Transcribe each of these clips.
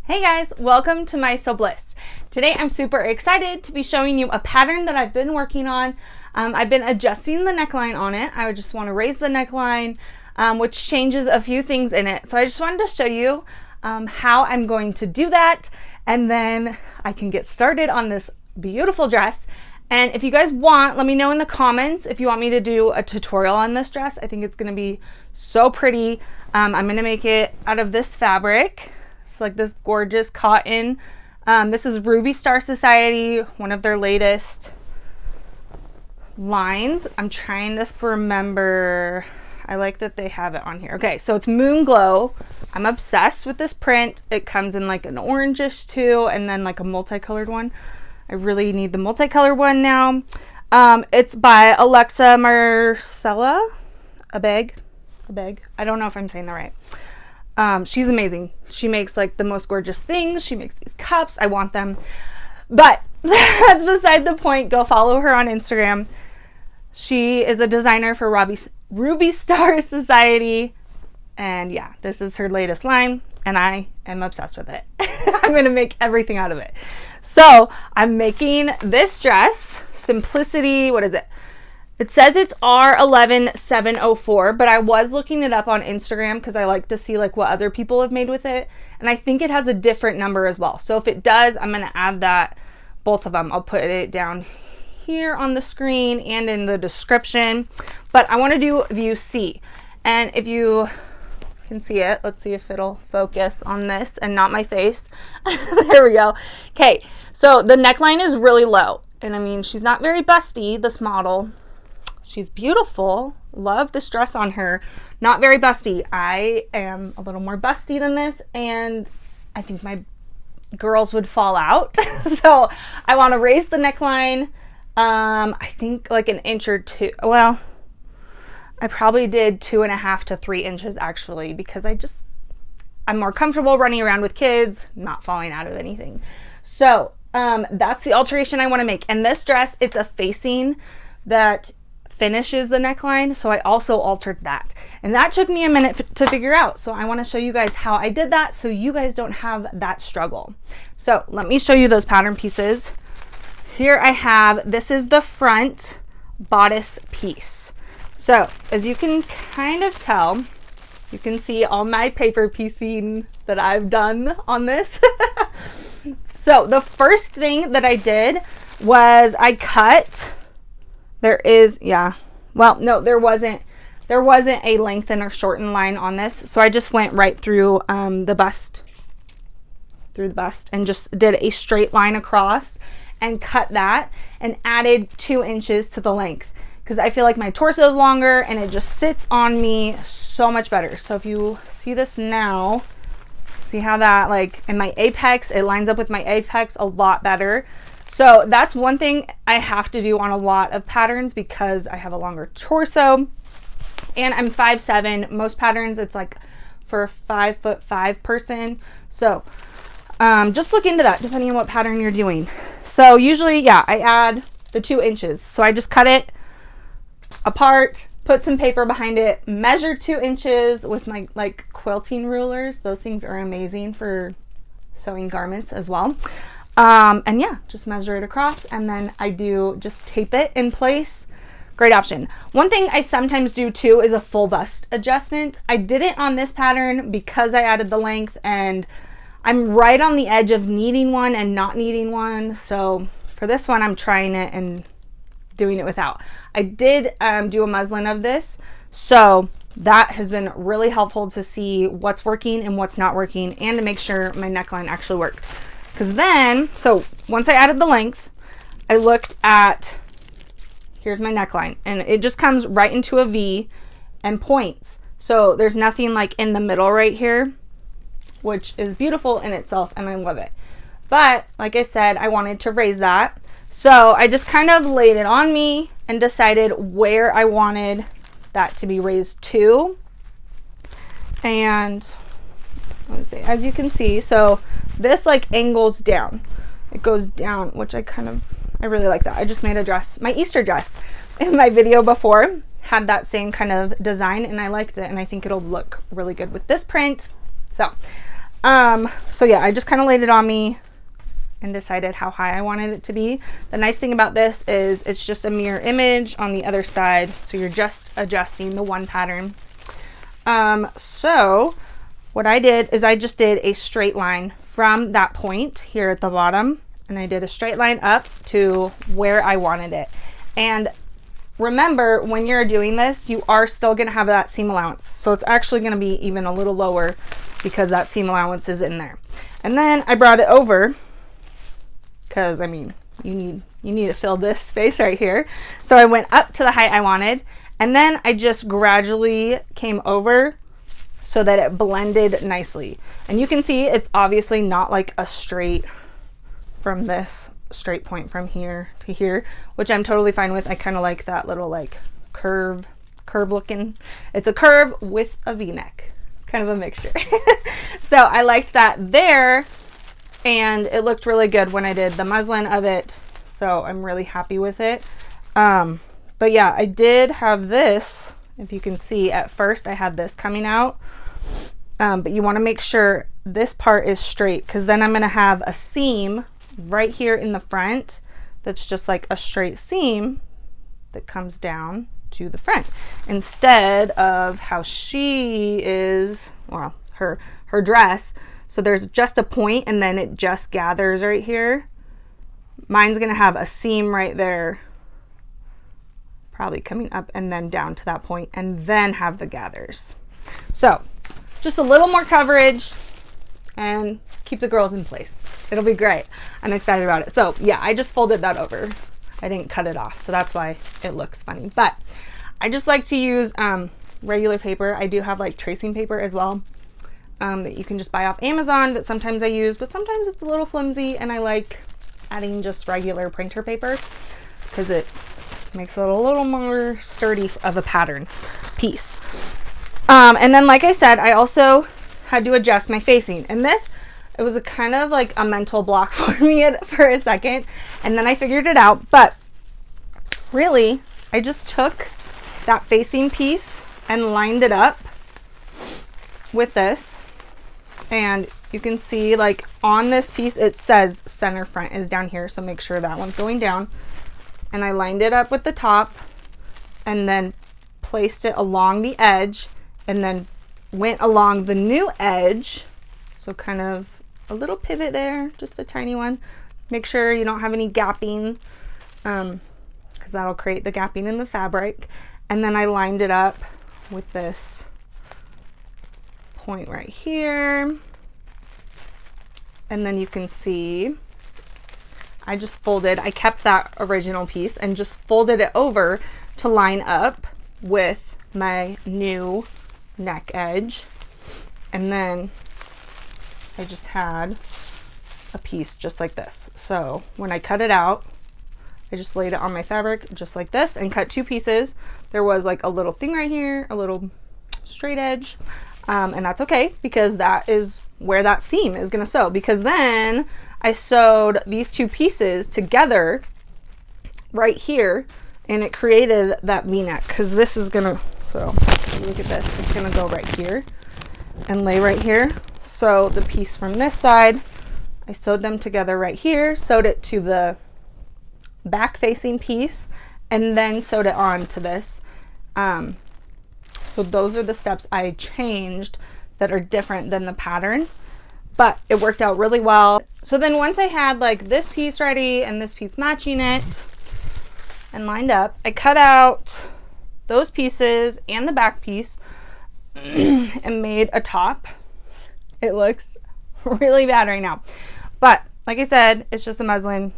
Hey guys, welcome to My Sew Bliss. Today I'm super excited to be showing you a pattern that I've been working on. I've been adjusting the neckline on it. I just want to raise the neckline, which changes a few things in it. So I just wanted to show you how I'm going to do that, and then I can get started on this beautiful dress. And if you guys want, let me know in the comments if you want me to do a tutorial on this dress. I think it's going to be so pretty. I'm going to make it out of this fabric. It's like this gorgeous cotton. This is Ruby Star Society, one of their latest lines. I'm trying to remember. I like that they have it on here. Okay, so it's Moon Glow. I'm obsessed with this print. It comes in like an orangish too, and then like a multicolored one. I really need the multicolored one now. It's by Alexa Marcella. Abeg. I don't know if I'm saying that right. She's amazing. She makes like the most gorgeous things. She makes these cups. I want them. But that's beside the point. Go follow her on Instagram. She is a designer for Ruby Star Society. And yeah, this is her latest line, and I am obsessed with it. I'm going to make everything out of it. So I'm making this dress, Simplicity. What is it? It says it's R11704, but I was looking it up on Instagram because I like to see like what other people have made with it. And I think it has a different number as well. So if it does, I'm going to add that, both of them. I'll put it down here on the screen and in the description. But I want to do view C. And if you can see it, let's see if it'll focus on this and not my face. There we go. Okay, so the neckline is really low. And I mean, she's not very busty, this model. She's beautiful. Love this dress on her. Not very busty. I am a little more busty than this, and I think my girls would fall out. So I want to raise the neckline. I think like an inch or two. Well, I probably did 2.5 to 3 inches actually, because I'm more comfortable running around with kids, not falling out of anything. So that's the alteration I want to make. And this dress, it's a facing that finishes the neckline, so I also altered that, and that took me a minute to figure out. So I want to show you guys how I did that so you guys don't have that struggle. So let me show you those pattern pieces. Here I have, this is the front bodice piece. So as you can kind of tell, you can see all my paper piecing that I've done on this. So the first thing that I did was I cut. There wasn't a lengthen or shorten line on this. So I just went right through the bust and just did a straight line across and cut that and added 2 inches to the length, because I feel like my torso is longer and it just sits on me so much better. So if you see this now, see how that, like in my apex, it lines up with my apex a lot better. So that's one thing I have to do on a lot of patterns because I have a longer torso and I'm 5'7". Most patterns, it's like for a 5'5" person. So just look into that depending on what pattern you're doing. So usually, yeah, I add the 2 inches. So I just cut it apart, put some paper behind it, measure 2 inches with my like quilting rulers. Those things are amazing for sewing garments as well. And yeah, just measure it across, and then I do just tape it in place. Great option. One thing I sometimes do too is a full bust adjustment. I did it on this pattern because I added the length, and I'm right on the edge of needing one and not needing one. So for this one, I'm trying it and doing it without. I did do a muslin of this, so that has been really helpful to see what's working and what's not working, and to make sure my neckline actually worked. Because then, so once I added the length, I looked at, here's my neckline, and it just comes right into a V and points. So there's nothing like in the middle right here, which is beautiful in itself, and I love it. But like I said, I wanted to raise that. So I just kind of laid it on me and decided where I wanted that to be raised to. And let's see, as you can see, so this like angles down. It goes down, which I really like that. I just made a dress, my Easter dress in my video before had that same kind of design, and I liked it, and I think it'll look really good with this print. So So yeah, I just kind of laid it on me and decided how high I wanted it to be. The nice thing about this is it's just a mirror image on the other side, so you're just adjusting the one pattern. So what I did is I just did a straight line from that point here at the bottom, and I did a straight line up to where I wanted it. And remember, when you're doing this, you are still going to have that seam allowance, so it's actually going to be even a little lower because that seam allowance is in there. And then I brought it over because, I mean, you need to fill this space right here. So I went up to the height I wanted, and then I just gradually came over so that it blended nicely. And you can see it's obviously not like a straight from this straight point from here to here, which I'm totally fine with. I kind of like that little like curve looking. It's a curve with a V-neck. It's kind of a mixture. So I liked that there, and it looked really good when I did the muslin of it. So I'm really happy with it. But yeah, I did have this, if you can see, at first I had this coming out. But you want to make sure this part is straight, because then I'm going to have a seam right here in the front that's just like a straight seam that comes down to the front, instead of how she is, well, her dress. So there's just a point and then it just gathers right here. Mine's going to have a seam right there, probably coming up and then down to that point, and then have the gathers. So just a little more coverage and keep the girls in place. It'll be great. I'm excited about it. So yeah, I just folded that over. I didn't cut it off, so that's why it looks funny. But I just like to use regular paper. I do have like tracing paper as well, that you can just buy off Amazon, that sometimes I use, but sometimes it's a little flimsy, and I like adding just regular printer paper because it makes it a little more sturdy of a pattern piece. And then, like I said, I also had to adjust my facing, and this, it was a kind of like a mental block for me for a second, and then I figured it out. But really, I just took that facing piece and lined it up with this, and you can see like on this piece it says center front is down here, so make sure that one's going down. And I lined it up with the top and then placed it along the edge, and then went along the new edge, so kind of a little pivot there, just a tiny one. Make sure you don't have any gapping, because that'll create the gapping in the fabric. And then I lined it up with this point right here, and then you can see I just folded, I kept that original piece and just folded it over to line up with my new neck edge. And then I just had a piece just like this. So when I cut it out, I just laid it on my fabric just like this and cut two pieces. There was like a little thing right here, a little straight edge, and that's okay, because that is where that seam is gonna sew, because then I sewed these two pieces together right here, and it created that V-neck, because this is gonna, so look at this, it's gonna go right here and lay right here. So the piece from this side, I sewed them together right here, sewed it to the back facing piece, and then sewed it on to this. So those are the steps I changed that are different than the pattern, but it worked out really well. So then once I had like this piece ready and this piece matching it and lined up, I cut out those pieces and the back piece and made a top. It looks really bad right now, but like I said, it's just a muslin.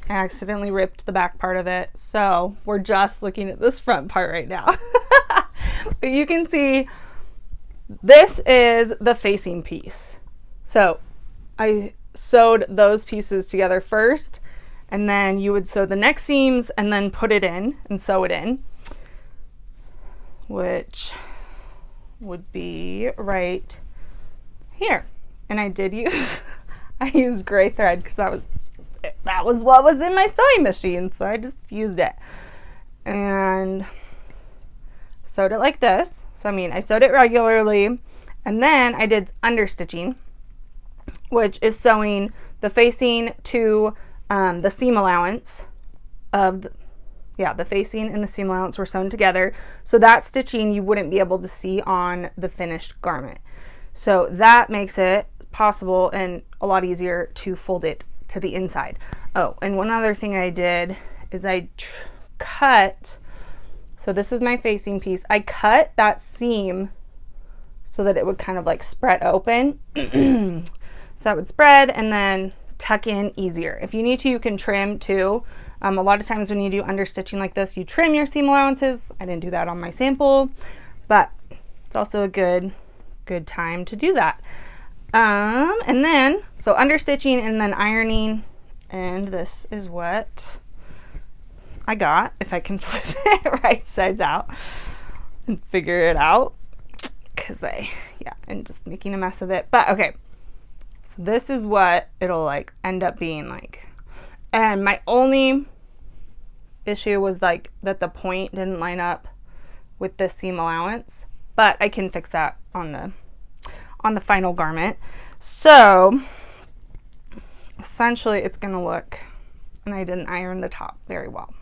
I accidentally ripped the back part of it, so we're just looking at this front part right now. But you can see this is the facing piece. So I sewed those pieces together first, and then you would sew the neck seams and then put it in and sew it in, which would be right here. And I did use, I used gray thread because that was what was in my sewing machine, so I just used it and sewed it like this. So I mean, I sewed it regularly, and then I did understitching, which is sewing the facing to the seam allowance of the facing and the seam allowance were sewn together. So that stitching you wouldn't be able to see on the finished garment. So that makes it possible and a lot easier to fold it to the inside. Oh, and one other thing I did is I cut, so this is my facing piece. I cut that seam so that it would kind of like spread open. So that would spread and then tuck in easier. If you need to, you can trim too. A lot of times when you do understitching like this, you trim your seam allowances. I didn't do that on my sample, but it's also a good time to do that. And then, so understitching and then ironing, and this is what I got, if I can flip it right sides out and figure it out, because I'm just making a mess of it. But okay, so this is what it'll like end up being like. And my only issue was like that the point didn't line up with the seam allowance, but I can fix that on the final garment. So essentially it's gonna look, and I didn't iron the top very well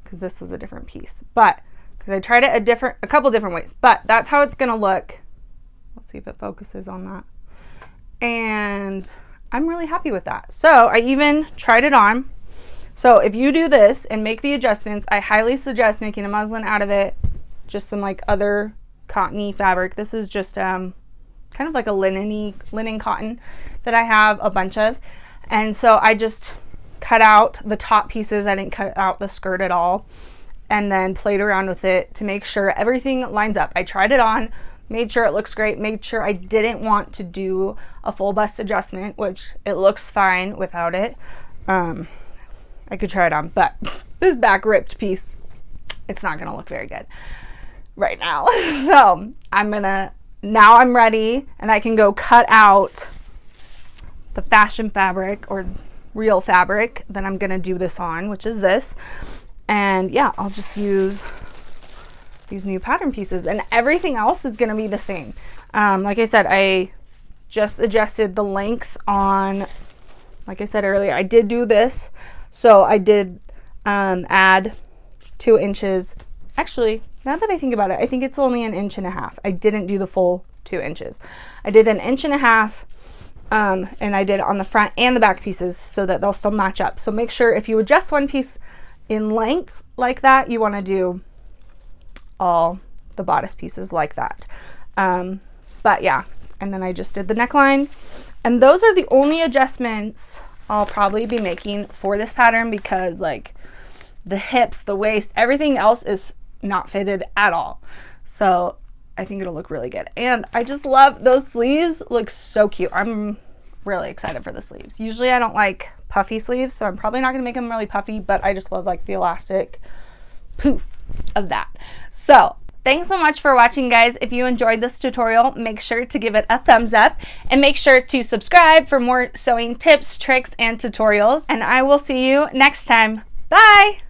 because this was a different piece, but because I tried it a couple different ways, but that's how it's gonna look. Let's see if it focuses on that. And I'm really happy with that. So I even tried it on. So if you do this and make the adjustments, I highly suggest making a muslin out of it, just some like other cottony fabric. This is just kind of like a linen cotton that I have a bunch of. And so I just cut out the top pieces. I didn't cut out the skirt at all, and then played around with it to make sure everything lines up. I tried it on, made sure it looks great, made sure I didn't want to do a full bust adjustment, which it looks fine without it. I could try it on, but this back ripped piece, it's not gonna look very good right now. So now I'm ready and I can go cut out the fashion fabric or real fabric that I'm gonna do this on, which is this. And yeah, I'll just use these new pattern pieces, and everything else is gonna be the same. Like I said, I just adjusted the length on, like I said earlier, I did do this. So I did add 2 inches. Actually, now that I think about it, I think it's only 1.5 inches. I didn't do the full 2 inches. I did 1.5 inches, and I did on the front and the back pieces so that they'll still match up. So make sure if you adjust one piece in length like that, you want to do all the bodice pieces like that. But yeah, and then I just did the neckline, and those are the only adjustments I'll probably be making for this pattern, because like the hips, the waist, everything else is not fitted at all. So I think it'll look really good. And I just love those sleeves, look so cute. I'm really excited for the sleeves. Usually I don't like puffy sleeves, so I'm probably not gonna make them really puffy, but I just love like the elastic poof of that. So thanks so much for watching, guys. If you enjoyed this tutorial, make sure to give it a thumbs up and make sure to subscribe for more sewing tips, tricks, and tutorials. And I will see you next time. Bye!